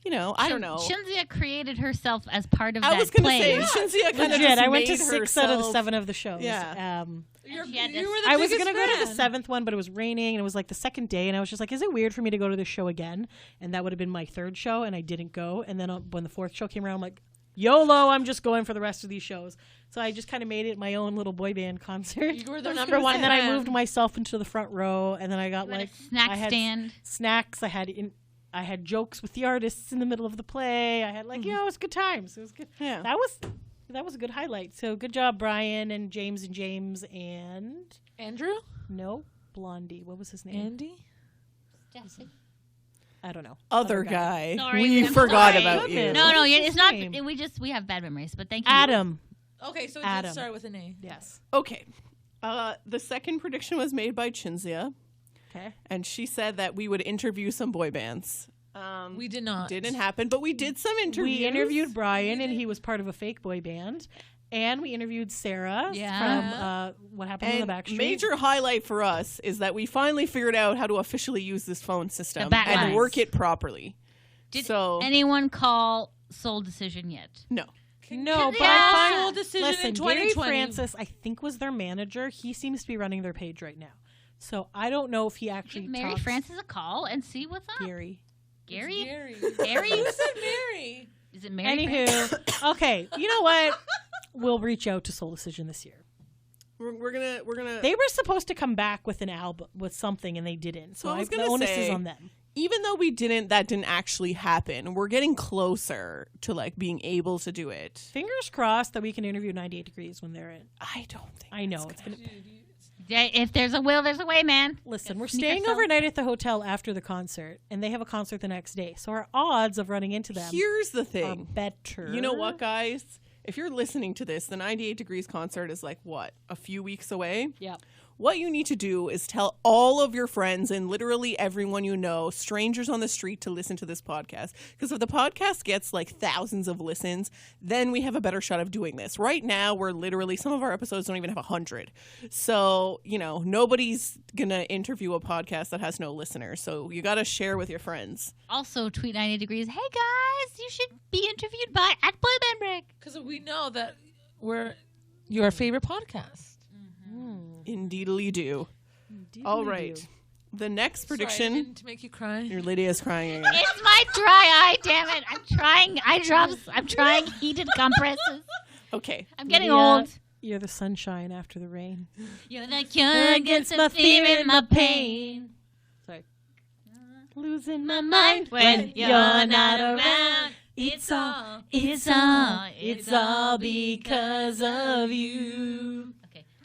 you know, I don't know. Shinzia created herself as part of I that was going to play. say, Shinzia kind of Legit, just I went to made 6 out of the herself- 7 of the shows. Yeah. You she had were this- the I was biggest gonna go to the fan. 7th one, but it was raining, and it was like the second day, and I was just like, "Is it weird for me to go to this show again?" And that would have been my 3rd show, and I didn't go. And then when the 4th show came around, I'm like, "YOLO! I'm just going for the rest of these shows." So I just kind of made it my own little boy band concert. You were the was number gonna one. say. And then I fan. moved myself into the front row, and then I got You had a like snack I had stand. snacks. I had jokes with the artists in the middle of the play. I had like, it was good times. It was good. Yeah. That was a good highlight. So good job, Brian and James and Andrew, no Blondie. What was his name? Andy. I don't know. Other guy. Sorry, we I'm forgot sorry. about you. Goodness. No, What was it's his not. name? We have bad memories, but thank you. Adam. Okay, so it Adam. did start with an A. Yes. Okay. The second prediction was made by Shinzia, Okay. and she said that we would interview some boy bands. We did not. Didn't happen, but we did some interviews. We interviewed Brian, and he was part of a fake boy band. And we interviewed Sarah Yeah. from What Happened in And the Backstreet. major highlight for us is that we finally figured out how to officially use this phone system back and lines. work it properly. Did So- anyone call Soul Decision yet? No. No, but Yeah. I Final find decision listen, in Gary 2020. Francis, I think, was their manager. He seems to be running their page right now. So I don't know if he actually Give Mary talks Francis a call and see what's up. Gary. Gary? Gary. Gary? Who said Mary? Is it Mary? Francis? Anywho, okay, you know what? We'll reach out to Soul Decision this year. We're gonna They were supposed to come back with an album with something, and they didn't. So I was the gonna onus say- is on them. even though that didn't actually happen, we're getting closer to like being able to do it. Fingers crossed that we can interview 98 Degrees when they're in. I don't think I know that's it's gonna. Yeah, if there's a will, there's a way, man. Listen, we're Sneak staying ourselves- overnight at the hotel after the concert, and they have a concert the next day. So our odds of running into them Here's the are thing. better. You know what, guys? If you're listening to this, the 98 Degrees concert is like what, a few weeks away? Yep. What you need to do is tell all of your friends and literally everyone you know, strangers on the street, to listen to this podcast. Because if the podcast gets like thousands of listens, then we have a better shot of doing this. Right now, we're literally, some of our episodes don't even have 100. So, you know, nobody's going to interview a podcast that has no listeners. So you got to share with your friends. Also, tweet 90 Degrees. Hey, guys, you should be interviewed by at Boy Band Break. Because we know that we're your favorite podcast. Indeedly do. All right. The next prediction. Sorry, to make you cry. Your Lydia's crying again. It's my dry eye, damn it. I'm trying eye drops. I'm trying heated compresses. Okay. I'm getting Lydia, old. You're the sunshine after the rain. You're the cure against the fear and my pain. Sorry. Losing My mind when you're not around. It's all It's all because of you.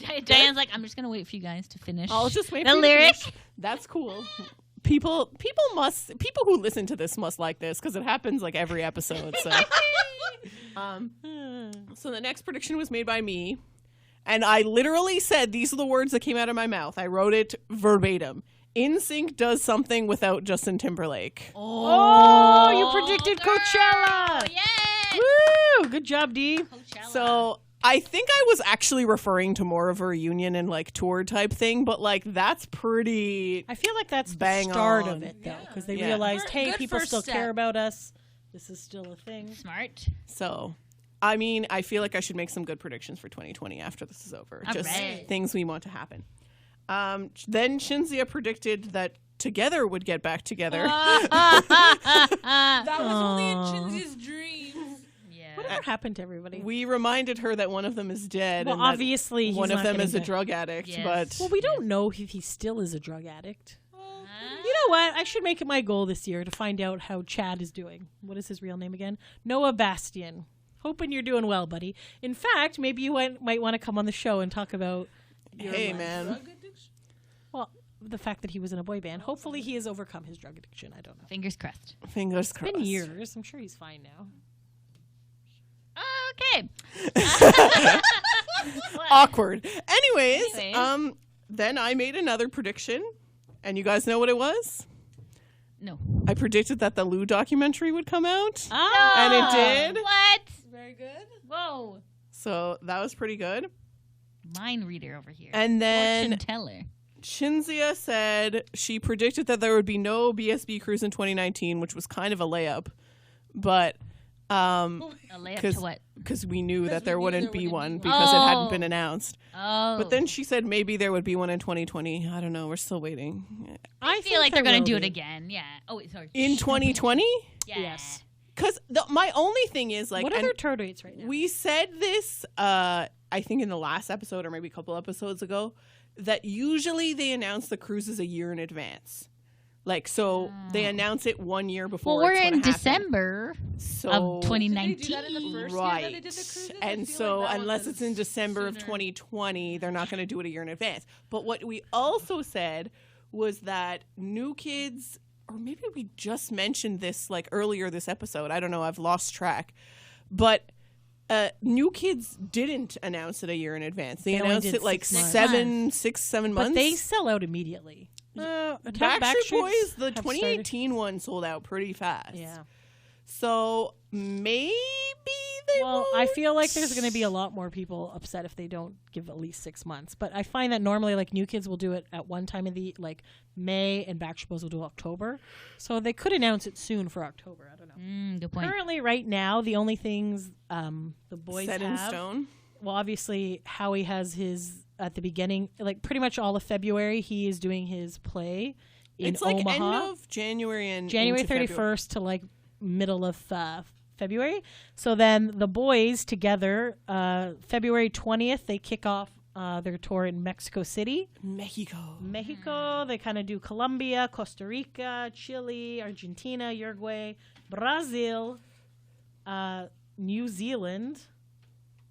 Okay. Diane's like, I'm just gonna wait for you guys to finish. I'll just wait the for you to lyric. finish. That's cool. People who listen to this must like this because it happens like every episode. So, so the next prediction was made by me, and I literally said these are the words that came out of my mouth. I wrote it verbatim. NSYNC does something without Justin Timberlake. Oh, you predicted Coachella. Yay! Woo! Good job, D. Coachella. So I think I was actually referring to more of a reunion and like tour type thing, but like that's pretty. I feel like that's Bang the start on. of it, though, because they Yeah. realized, Good- hey, good people first still step. care about us. This is still a thing. Smart. So, I mean, I feel like I should make some good predictions for 2020 after this is over. All Just right. things we want to happen. Then Shinzia predicted that Together would get back together. That was only in Shinzi's dreams. Yeah. Whatever happened to everybody? We reminded her that one of them is dead. Well, and that obviously, he's one of not them getting is a back. drug addict. Yes. But Well, we don't know if he still is a drug addict. You know what? I should make it my goal this year to find out how Chad is doing. What is his real name again? Noah Bastian. Hoping you're doing well, buddy. In fact, maybe you might want to come on the show and talk about hey, man. well the fact that he was in a boy band. Hopefully, he has overcome his drug addiction. I don't know. Fingers crossed. Fingers It's crossed. been years. I'm sure he's fine now. Okay. Awkward. Anyways, Anyways. then I made another prediction. And you guys know what it was? No. I predicted that the Lou documentary would come out. Ah, And it did. What? Very good. Whoa. So that was pretty good. Mind reader over here. And then Fortune teller. Shinzia said she predicted that there would be no BSB cruise in 2019, which was kind of a layup but A layup 'Cause- to what? because we knew that we there knew wouldn't there be wouldn't one be because it hadn't Oh. been announced. Oh. But then she said maybe there would be one in 2020. I don't know. We're still waiting. I feel like they're going to do it again. Yeah. Oh, wait, sorry. In 2020? Yeah. Yes. Because my only thing is like, What are and their tour dates right now? we said this, I think in the last episode or maybe a couple episodes ago, that usually they announce the cruises a year in advance. Like, so they announce it 1 year before. Well, we're it's gonna in happen. December So, of Did they do 2019. that in the first year right. that they did the cruises? I And feel so like that one unless was it's in December of sooner. 2020, they're not going to do it a year in advance. But what we also said was that New Kids, or maybe we just mentioned this like earlier this episode. I don't know. I've lost track. But New Kids didn't announce it a year in advance. They They only announced did it like 6 months. 7 but months. they sell out immediately. Backstreet Boys, the have 2018 one sold out pretty fast. Yeah. So maybe they Well, won't. I feel like there's going to be a lot more people upset if they don't give at least 6 months. But I find that normally, like, New Kids will do it at one time of the, like, May, and Backstreet Boys will do October. So they could announce it soon for October. I don't know. Good point. Currently, right now, the only things the boys set in have, stone. well, obviously, Howie has his, at the beginning, like, pretty much all of February, he is doing his play in It's like Omaha. end of January and January into 31st February. to like middle of February. So then the boys together, February 20th, they kick off their tour in Mexico City. Mexico, they kind of do Colombia, Costa Rica, Chile, Argentina, Uruguay, Brazil, New Zealand.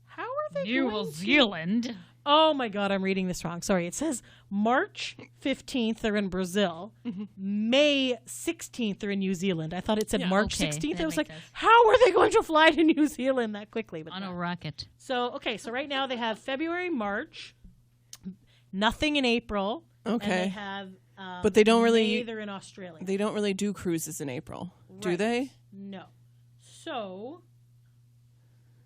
How are they New going to- Zealand. Oh my God, I'm reading this wrong. Sorry. It says March 15th, they're in Brazil. May 16th, they're in New Zealand. I thought it said Yeah, March okay, 16th. that I was makes like, sense. how are they going to fly to New Zealand that quickly? But On no. a rocket. So right now they have February, March, nothing in April. And they Okay. have, But they don't really- May, they're in Australia. They don't really do cruises in April, do Right. they? No. So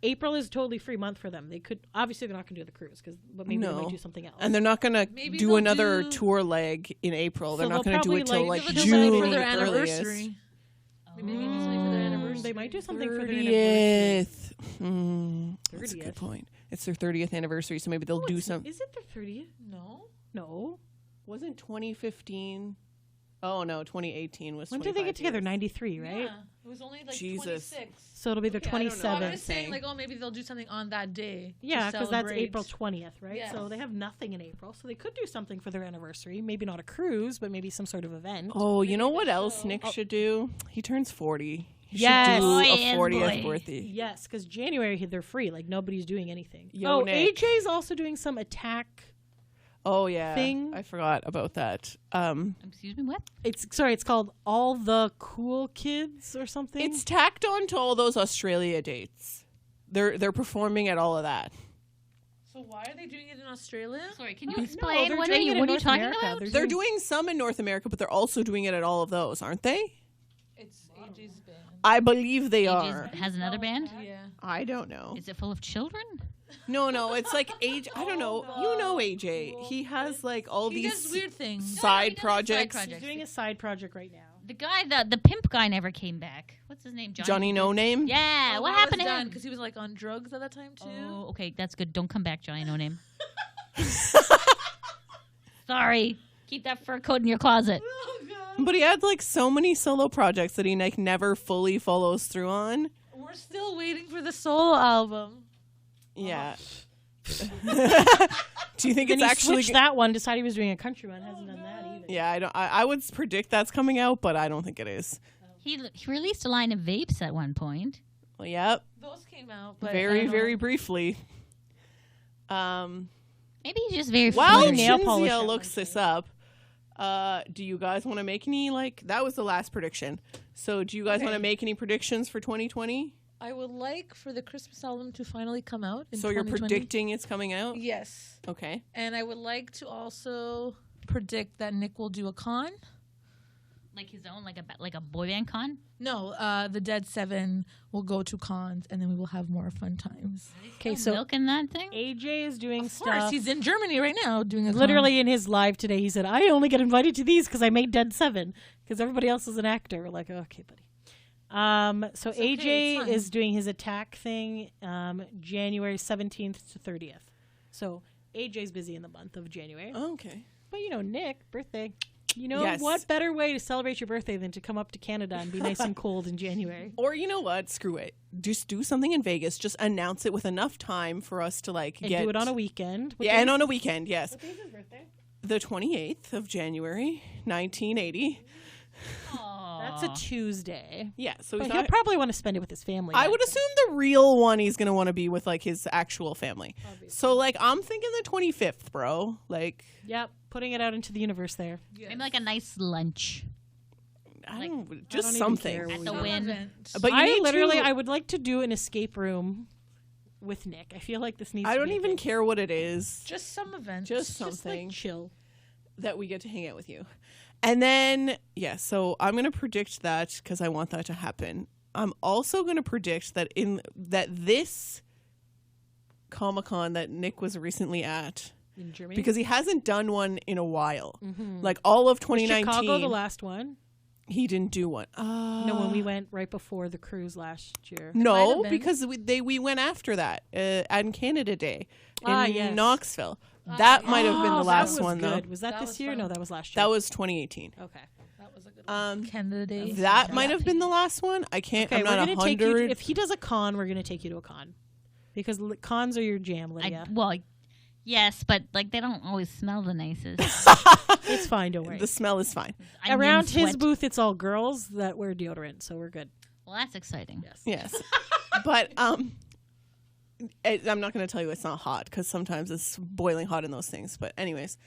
April is a totally free month for them. They could, obviously they're not going to do the cruise, but maybe they No. might do something else. And they're not going to Maybe do they'll another do- tour leg in April. They're So not they'll going to do it probably, till like, like They'll do June something for their earliest. anniversary. Maybe they do something for their anniversary. They might do something for their anniversary. 30th. That's a 30th. good point. It's their 30th anniversary, so maybe they'll do some. Is it their 30th? No. No. Wasn't 2015? Oh no, 2018 was. When did they get 25 together? years. 93, right? Yeah. It was only like Jesus. 26. So it'll be their Okay, I don't know. I'm 27th. just saying, saying. like, oh, maybe they'll do something on that day. to Yeah, because that's celebrate. April 20th, right? Yes. So they have nothing in April. So they could do something for their anniversary. Maybe not a cruise, but maybe some sort of event. Oh, you know what else show. Nick should do? He turns 40. He Yes. should Boy, do a yes, 40th boy. birthday. Yes, because January they're free. Like nobody's doing anything. Yo, Nick. AJ's also doing some attack. Oh yeah, Thing. I forgot about that. Excuse me, what? It's called All the Cool Kids or something. It's tacked on to all those Australia dates. They're performing at all of that. So why are they doing it in Australia? Sorry, can you No, explain they're what doing are you it in what are you North talking America. about? They're doing some in North America, but they're also doing it at all of those, aren't they? It's AJ's band. I believe they AJ's are. has another band? Yeah. I don't know. Is it full of children? No, it's like AJ. I don't know. You know AJ. He has like all He these does weird things. side he does projects. side He's doing a side project right now. The guy, the pimp guy never came back. What's his name? Johnny No Name. Yeah, what happened to him? Because he was like on drugs at that time too. Oh, okay, that's good. Don't come back, Johnny No Name. Sorry. Keep that fur coat in your closet. Oh god. But he had like so many solo projects that he like never fully follows through on. We're still waiting for the solo album. Yeah. Do you think Then it's he actually? switched that one. Decided he was doing a country one. Hasn't done that either. Yeah, I don't. I would predict that's coming out, but I don't think it is. He released a line of vapes at one point. Well, yep. Those came out, but I Very, don't very know. briefly. Maybe he's just very While Like nail polish Shinzia at looks one this up, do you guys want to make any like that was the last prediction? So do you guys want to Okay. make any predictions for 2020? I would like for the Christmas album to finally come out. In So you're 2020. predicting it's coming out? Yes, Okay. and I would like to also predict that Nick will do a con. like his own, like a boy band con. No, the Dead Seven will go to cons, and then we will have more fun times. Okay, Still so milking that thing. AJ is doing Of course, stuff. he's in Germany right now doing a con. Literally in his live today, he said, "I only get invited to these because I made Dead 7 because everybody else is an actor." We're like, "Okay, buddy." So It's okay, it's AJ fine. is doing his attack thing January 17th to 30th. So AJ's busy in the month of January. Okay. But Nick, birthday. Yes. What better way to celebrate your birthday than to come up to Canada and be nice and cold in January? Or you know what? Screw it. Just do something in Vegas. Just announce it with enough time for us to And get do it on a weekend. What Yeah, day and is- on a weekend. Yes, what day is his birthday? the 28th of January, 1980. That's a Tuesday. Yeah. So we But he'll thought, probably want to spend it with his family. I that would day. assume the real one he's gonna want to be with like his actual family. So like I'm thinking the 25th, bro. Like Yep, putting it out into the universe there. Maybe like a nice lunch. I don't I just don't even something. care what At we the do. Win. But you I need literally, to- I would like to do an escape room with Nick. I feel like this needs. I to don't be a even thing. care what it is. Just some events. Just Just like something chill. that we get to hang out with you. And then so I'm gonna predict that because I want that to happen. I'm also gonna predict that this Comic-Con that Nick was recently at, In Germany, because he hasn't done one in a while. Like all of Was 2019, Chicago the last one. he didn't do one. No, when we went right before the cruise last year. might No, have been. because we went after that on Canada Day in yes. Knoxville. That might have been the Oh, last that was one good. though. Was that, That this was year? fun. No, that was last year. That was 2018. okay. That was a good one. Canada Day. That might have been the last one. I can't. Okay, I'm we're not gonna take you. 100. If he does a con, we're gonna take you to a con, because cons are your jam, Lydia. Yes, but like they don't always smell the nicest. It's fine. Don't worry. The smell is fine. Onion Around his sweat. booth, it's all girls that wear deodorant, so we're good. Well, that's exciting. Yes. Yes, but I'm not going to tell you it's not hot because sometimes it's boiling hot in those things. But anyways,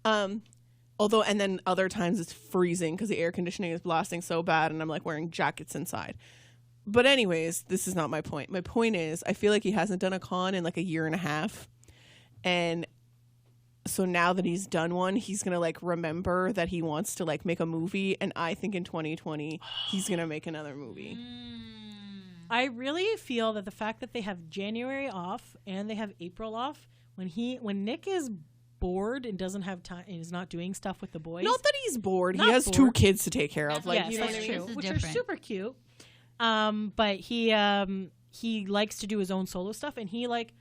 although and then other times it's freezing because the air conditioning is blasting so bad, and I'm like wearing jackets inside. But anyways, this is not my point. My point is I feel like he hasn't done a con in like a year and a half, and so now that he's done one, he's gonna like remember that he wants to like make a movie, and I think in 2020 he's gonna make another movie. I really feel that the fact that they have January off and they have April off, when Nick is bored and doesn't have time and is not doing stuff with the boys. Not that he's bored. Not he has 2 bored. kids to take care of. That's Like yes, you know that's what I mean? true, This is which are different. super cute. But he likes to do his own solo stuff, and he like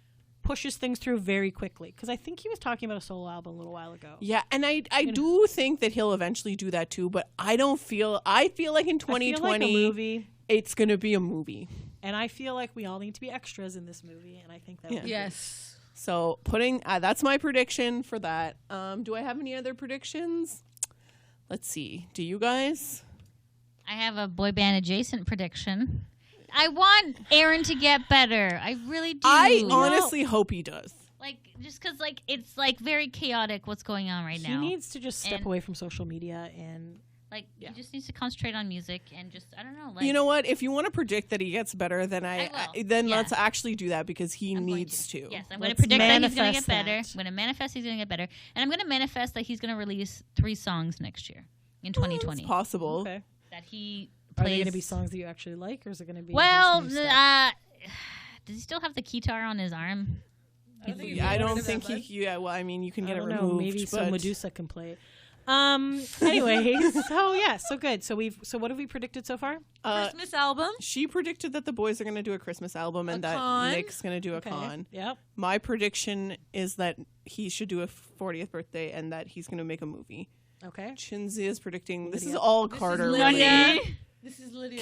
pushes things through very quickly. Because I think he was talking about a solo album a little while ago. Yeah, and I do think that he'll eventually do that too. But I feel like in I feel 2020 like a movie, it's gonna be a movie. and I feel like we all need to be extras in this movie, and I think that would be Yes. So putting that's my prediction for that. Do I have any other predictions? Let's see. Do you guys? I have a boy band adjacent prediction. I want Aaron to get better. I really do. I honestly hope he does. like just because like it's like very chaotic what's going on right He now. needs to just step And- away from social media and Like Yeah. he just needs to concentrate on music and just I don't know. Like You know what? If you want to predict that he gets better, then I will. then Yeah. let's actually do that because he I'm going needs to. Yes, I'm going to Let's predict that he's going to manifest get better. that. I'm going to manifest he's going to get better, and I'm going to manifest that he's going to release 3 songs next year in 2020. It's possible. okay. That he Are they plays. going to be songs that you actually like, or is it going to be Well, just new stuff? does he still have the guitar on his arm? I don't think he. Yeah, well, I mean, you can I get it don't know. removed. Maybe some but Medusa can play it. Anyways, so good. So what have we predicted so far? Christmas album. She predicted that the boys are going to do a Christmas album and that con? Nick's going to do a Okay. con. Yep. My prediction is that he should do a 40th birthday and that he's going to make a movie. Okay. Chinzi is predicting. This is Lydia. all This is Carter. Lydia. related. This is Lydia.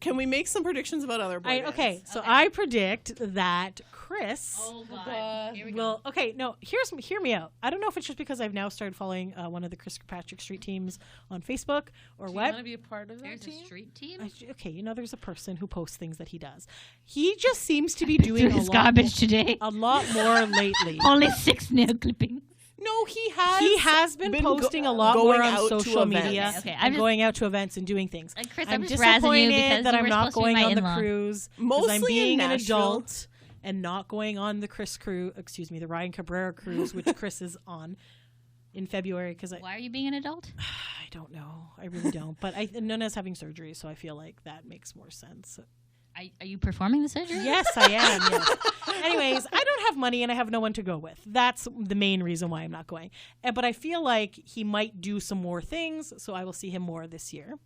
Can we make some predictions about other boy Okay. bands? So I predict that Chris God! Here we go. will. Okay. No. Hear me out. I don't know if it's just because I've now started following one of the Chris Kirkpatrick Street teams on Facebook or Do you what. want to be a part of that There's a team? street team. Okay, there's a person who posts things that he does. He just seems to be doing Through a his lot, garbage today. a lot more lately. Only 6 nail clippings. No, he has. He has been posting a lot going more out on to social events. media Okay, I'm and just- going out to events and doing things. Like Chris, I'm I'm just razzing you disappointed because that you I'm were not supposed to be going my on the in-law. cruise. 'Cause Mostly I'm in being an Nashville. adult and not going on the the Ryan Cabrera cruise, which Chris is on in February. Because Why are you being an adult? I don't know, I really don't. But Nona's having surgery, so I feel like that makes more sense. Are you performing the surgery? Yes, I am. Yes. Anyways, I don't have money and I have no one to go with. That's the main reason why I'm not going. But I feel like he might do some more things, so I will see him more this year.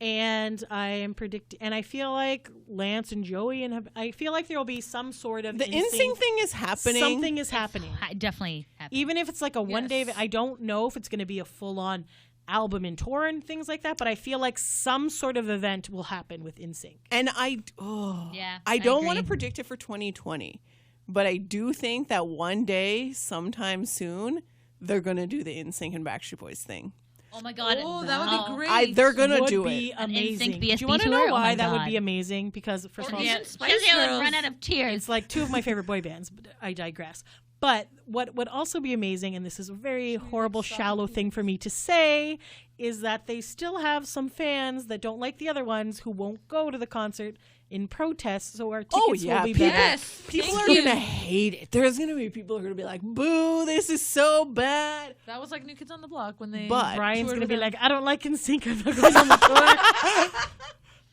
And I am predicting, and I feel like Lance and Joey, I feel like there will be some sort of The NSYNC thing is happening. Something is happening, Definitely happening. even if it's like a one day. Yes. I don't know if it's going to be a full on album and tour and things like that, but I feel like some sort of event will happen with NSYNC. And I don't want to agree. predict it for 2020, but I do think that one day, sometime soon, they're gonna do the NSYNC and Backstreet Boys thing. Oh my god. Oh, that would be great. They're gonna Would do be it. amazing. NSYNC Do you BSB want to tour? know Oh why my that would God. be amazing? Because first of all, even Because Spice they would Girls. run out of tears. it's like two of my favorite boy bands, but I digress. But what would also be amazing, and this is a very horrible, shallow thing for me to say, is that they still have some fans that don't like the other ones who won't go to the concert in protest, so our tickets will be better. Yes. People Thank are you. gonna hate it. There's gonna be people who are gonna be like, "Boo! This is so bad." That was like New Kids on the Block when they. But Brian's toured going to be with like, them. I don't like NSYNC, I'm not going on the tour.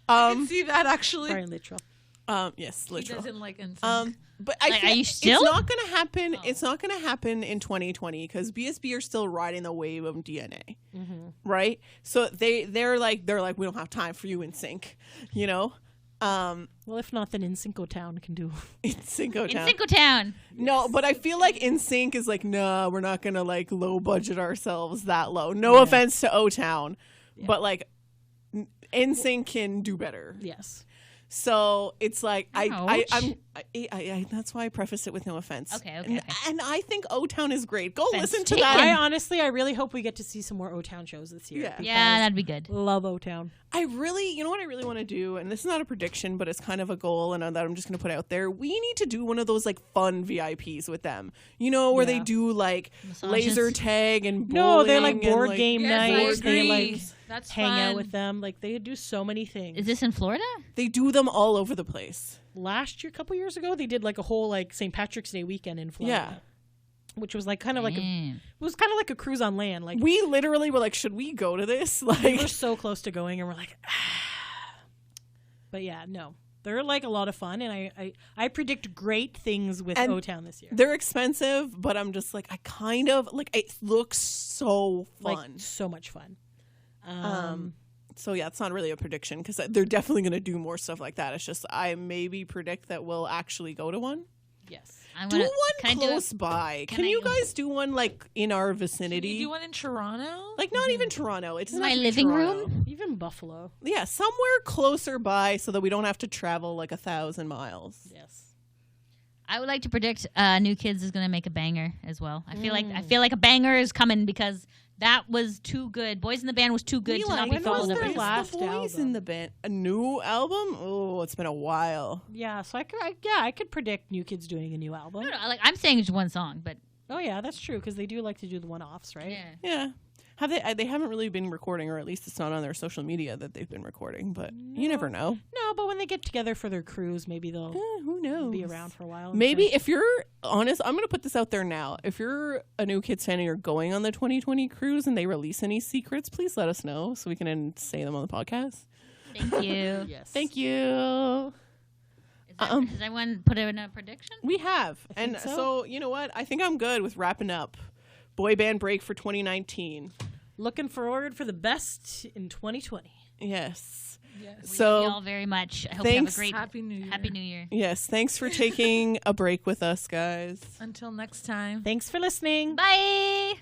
I can see that actually. Brian Littrell. Yes, He literal. doesn't like NSYNC. But I Like, think are you still? it's not gonna happen. It's not gonna happen in 2020 because BSB are still riding the wave of DNA, right? So they're like we don't have time for you in sync, you know. Well, if not, then NSYNC Town can do. In Cinco in Town. Cinco Town. No, but I feel like NSYNC is like, nah, we're not gonna like low budget ourselves that low. No offense to O Town, but like NSYNC can do better. Yes. So it's like Ouch. I that's why I preface it with no offense. Okay, and, okay. and I think O Town is great. Go Offense listen to taken. that. I really hope we get to see some more O Town shows this year. Yeah. because Yeah, that'd be good. Love O Town. You know what I really want to do, and this is not a prediction, but it's kind of a goal, and that I'm just going to put out there. We need to do one of those like fun VIPs with them. You know, where they Yeah. do like Massages. laser tag and No, they're like bowling and, board like, game Yes, I nights. They agree. like That's hang out fun. with them. Like they do so many things. Is this in Florida? They do them all over the place. Last year, a couple years ago, they did like a whole like St. Patrick's Day weekend in Florida. Which was like kind of like Damn. it was kind of like a cruise on land. Like We literally were like, should we go to this? we Like, were so close to going, and we're like, but yeah, no, they're like a lot of fun, and I predict great things with And O Town this year. they're expensive, but I'm just like, I kind of like it looks so fun. Like so much fun. So yeah, it's not really a prediction because they're definitely going to do more stuff like that. It's just I maybe predict that we'll actually go to one. Yes. I'm Do gonna, one can I do close it? by. Can Can I you go? guys do one like in our Can vicinity? you do one in Toronto? Like not even Toronto. It doesn't My have to be living Toronto. room? Even Buffalo. Yeah, somewhere closer by so that we don't have to travel like 1,000 miles. Yes. I would like to predict New Kids is going to make a banger as well. I feel like a banger is coming because that was too good. Boys in the Band was too good to Eli, not be when was followed up. their their with. last the boys album? in the band? A new album? Oh, it's been a while. Yeah. So I could predict New Kids doing a new album. No, like I'm saying it's one song, but Oh yeah, that's true because they do like to do the one-offs, right? yeah. Yeah. Have they haven't really been recording, or at least it's not on their social media that they've been recording, but you never know. No, but when they get together for their cruise, maybe they'll Who knows? be around for a while. and Maybe stuff. if you're honest, I'm going to put this out there now. If you're a New Kids fan and you're going on the 2020 cruise and they release any secrets, please let us know so we can then say them on the podcast. Thank you. Yes. Thank you. Does everyone put in a prediction? We have. And think so. so, you know what? I think I'm good with wrapping up. Boy band break for 2019. Looking forward for the best in 2020. Yes. Yes. Thank you So, all very much. I hope you have a thanks. great Happy New Year. Happy New Year. yes, thanks for taking a break with us, guys. Until next time. Thanks for listening. Bye.